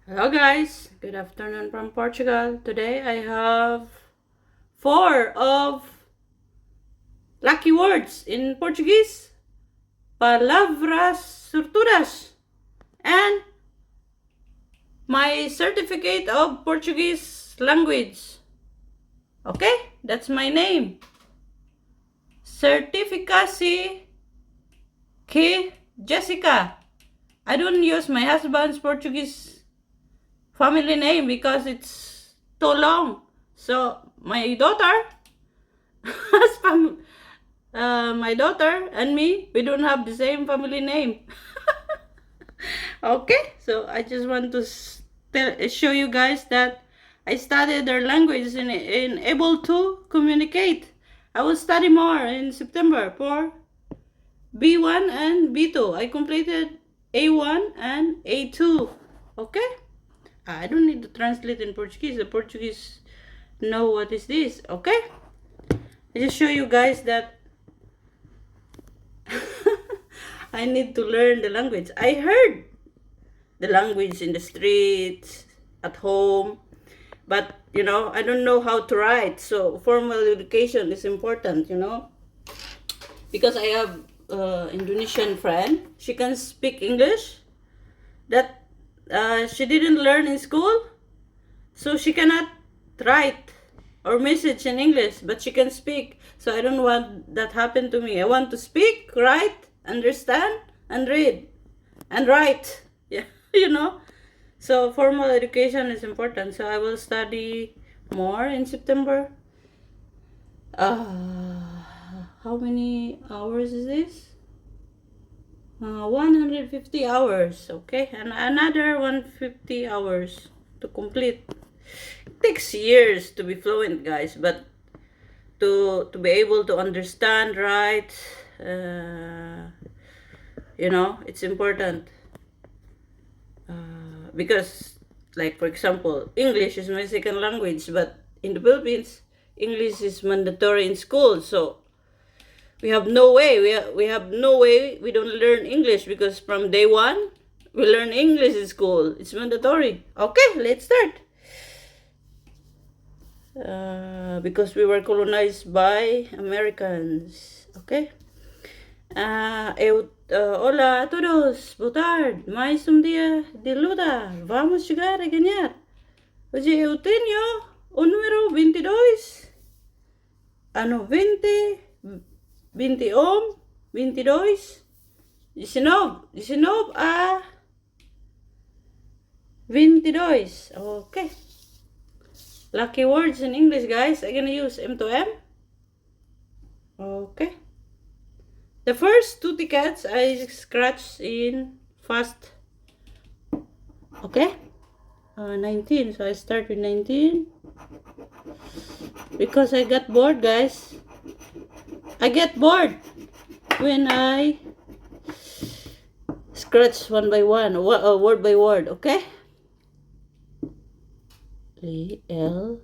Hello guys, good afternoon from Portugal. Today I have four of lucky words in Portuguese, palavras sortudas, and my certificate of Portuguese language. Okay, that's my name. Certificasi que Jessica. I don't use my husband's Portuguese family name because it's too long. So my daughter has my daughter and me, we don't have the same family name. Okay, so I just want to show you guys that I studied their language and able to communicate. I will study more in September for B1 and B2. I completed A1 and A2. Okay? I don't need to translate in Portuguese. The Portuguese know what is this. Okay? I just show you guys that I need to learn the language. I heard the language in the streets, at home, but I don't know how to write. So formal education is important, because I have Indonesian friend. She can speak English that she didn't learn in school, so she cannot write or message in English, but she can speak. So I don't want that happen to me. I want to speak, write, understand, and read, and write. Yeah, you know. So formal education is important. So I will study more in September. How many hours is this? 150 hours. Okay, and another 150 hours to complete. It takes years to be fluent, guys, but to be able to understand, right? It's important. Because, like, for example, English is my second language, but in the Philippines, English is mandatory in school. So we have no way. We have no way. We don't learn English because from day one we learn English in school. It's mandatory. Okay, let's start. Because we were colonized by Americans. Okay. Hola a todos, boa tarde. Mais dia de luta. Vamos chegar a ganhar. Hoje eu tenho o número 22, ano 20, 21, 22, 19, 19 a 22. Okay. Lucky words in English, guys. I'm gonna use M to M. Okay. The first two tickets I scratched in fast. Okay. 19. So I start with 19. Because I got bored, guys. I get bored when I scratch one by one, word by word. Okay. L.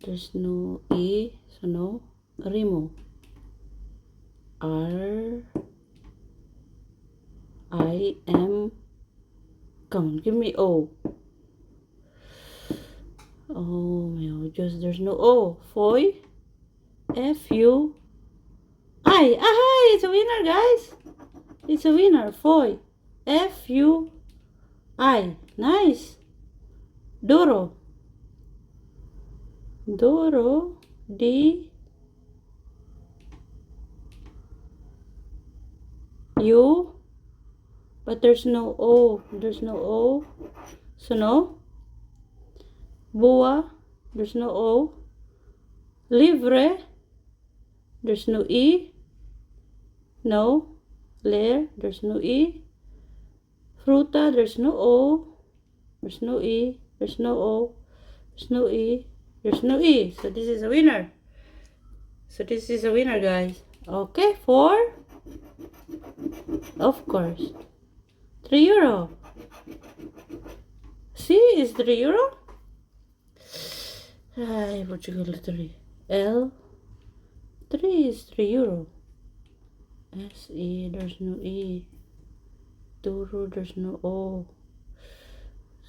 There's no E, so no. Remo. R. I M. Come on, give me O. Oh my gosh, there's no O. Foy. F U I. Aha! It's a winner, guys. It's a winner. Foy. F U I. Nice. Duro. Duro. D U. But there's no O. There's no O. So no. Boa. There's no O. Livre. There's no E. No. Ler. There's no E. Fruta. There's no O. There's no E. There's no O. There's no E. There's no E. So this is a winner. So this is a winner, guys. Okay, 4. Of course. €3. See, is €3? Ay, Portugal 3. L. 3 is €3. S E, there's no E. Duro, there's no O.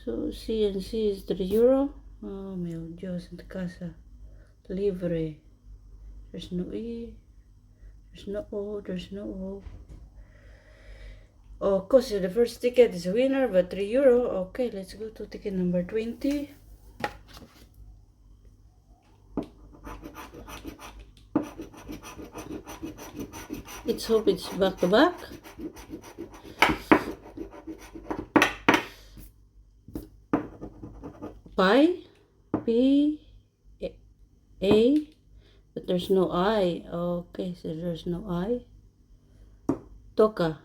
So C and C is €3. Oh meu Dios, Santa Casa. Libre. There's no E. There's no O. There's no O. Oh, cause the first ticket is a winner, but €3. Okay, let's go to ticket number 20. Let's hope it's back to back. Pi, P, A, but there's no I. Okay, so there's no I. Toka.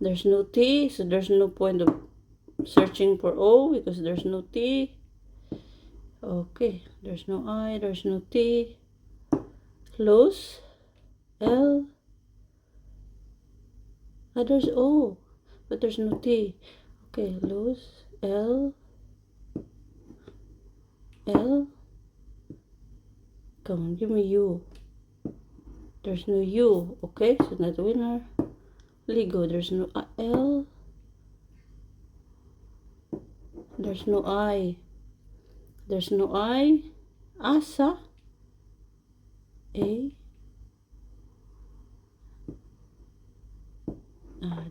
There's no T, so there's no point of searching for O because there's no T. Okay, there's no I, there's no T. Close. L. Ah, there's O, but there's no T. Okay, lose. L. L. Come on, give me U. There's no U. Okay, so not a winner. Ligo, there's no L. There's no I. There's no I. Asa. A.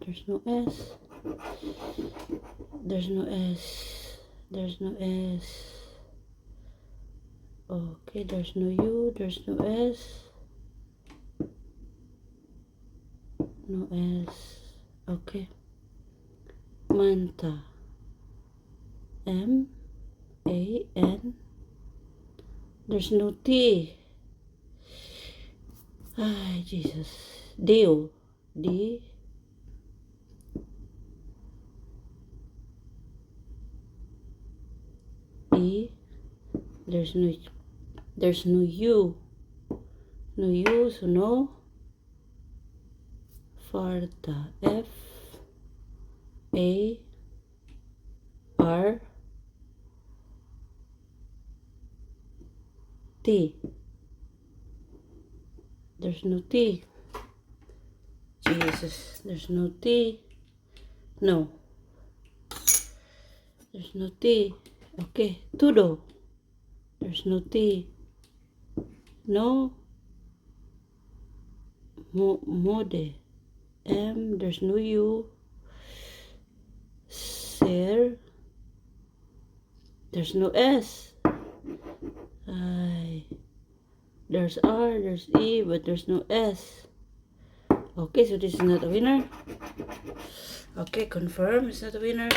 There's no S. There's no S. There's no S. Okay, there's no U. There's no S. No S. Okay. Manta. M-A-N. There's no T. Ay, Jesus. Deo. D. E. There's no U. No U, so no. Farta. F. A. R. T. There's no T. Jesus, there's no T. No. There's no T. Okay, Tudo. There's no T. No. Mode. M. There's no U. Ser. There's no S. I. There's R. There's E, but there's no S. Okay, so this is not a winner. Okay, confirm it's not a winner.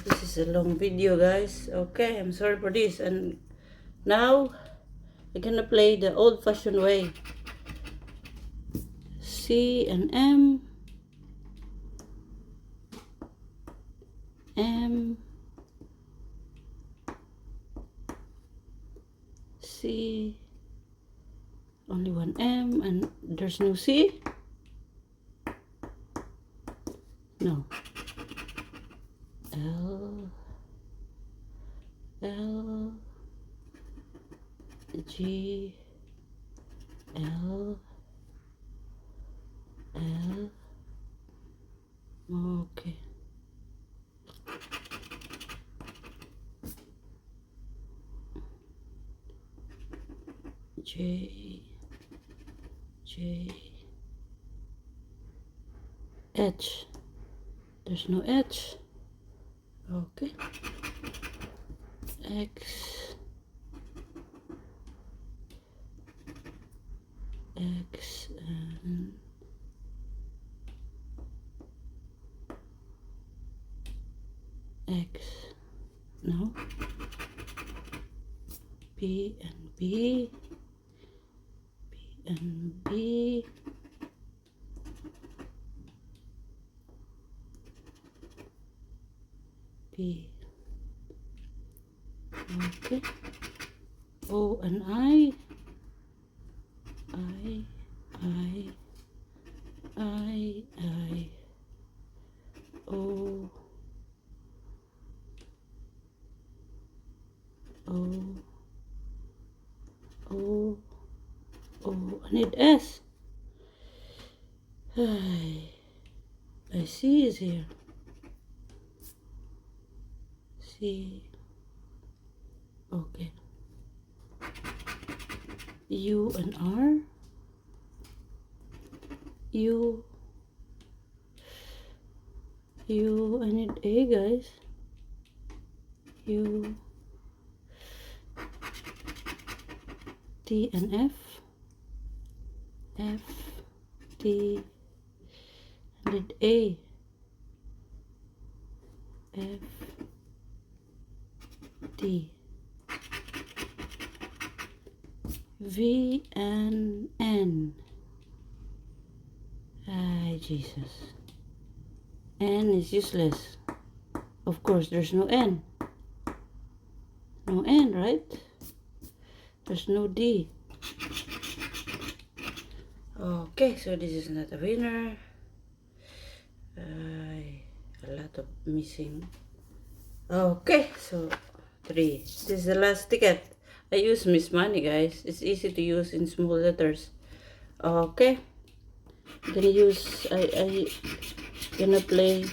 This is a long video, guys. Okay, I'm sorry for this. And now I'm gonna play the old-fashioned way. C and M. M. C. Only one M, and there's no C. No. L. L. G. L. L. Okay. J. H. There's no H. Okay. X. X and X. No. B and B. B and B. P. Okay. O and I. I. O. O. O. O. I need S. I. I see is here. C. Okay. U and R. U. I need A, guys. U. T and F. F. T. I need A. F. T. V and N. Ay, Jesus. N is useless. Of course, there's no N. No N, right? There's no D. Okay, so this is not a winner. A lot of missing. Okay, so 3. This is the last ticket. I use Miss Money, guys. It's easy to use in small letters. Okay. I'm gonna use. I gonna play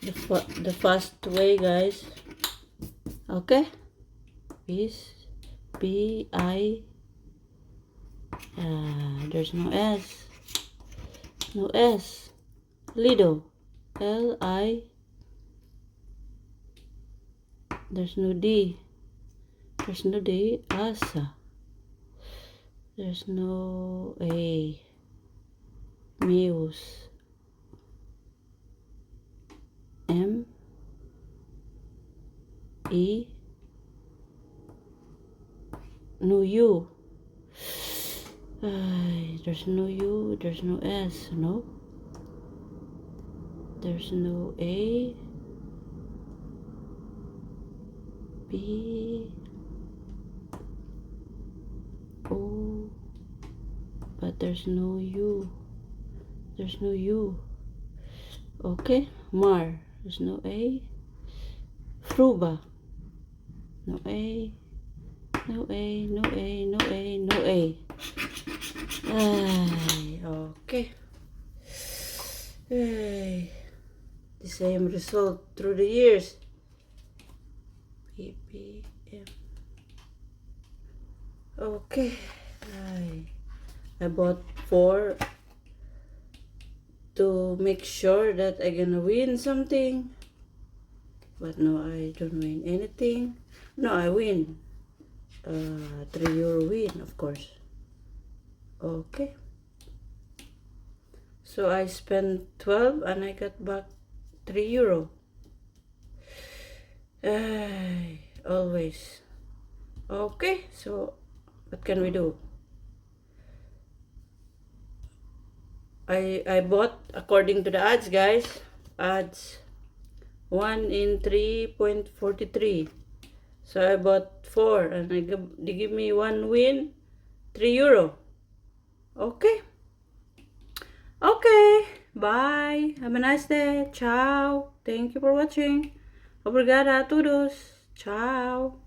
the fast way, guys. Okay. B I. There's no S. No S. Lido. L I. There's no D. There's no D. Asa. There's no A. Muse. M. E. No U. There's no U. There's no S. No. There's no A. B. O. But there's no U. There's no U. Okay. Mar. There's no A. Fruba. No A. No A. No A. No A. No A. Okay. The same result through the years. PPM. Okay. I bought 4 to make sure that I'm gonna win something. But no, I don't win anything. No, I win. €3 win, of course. Okay. So I spent 12 and I got back €3. Always. Okay, so what can we do? I bought according to the odds, guys. Odds 1 in 3.43. So I bought 4 and they give me 1 win, €3. Okay. Okay. Bye. Have a nice day. Ciao. Thank you for watching. Obrigada a todos. Ciao.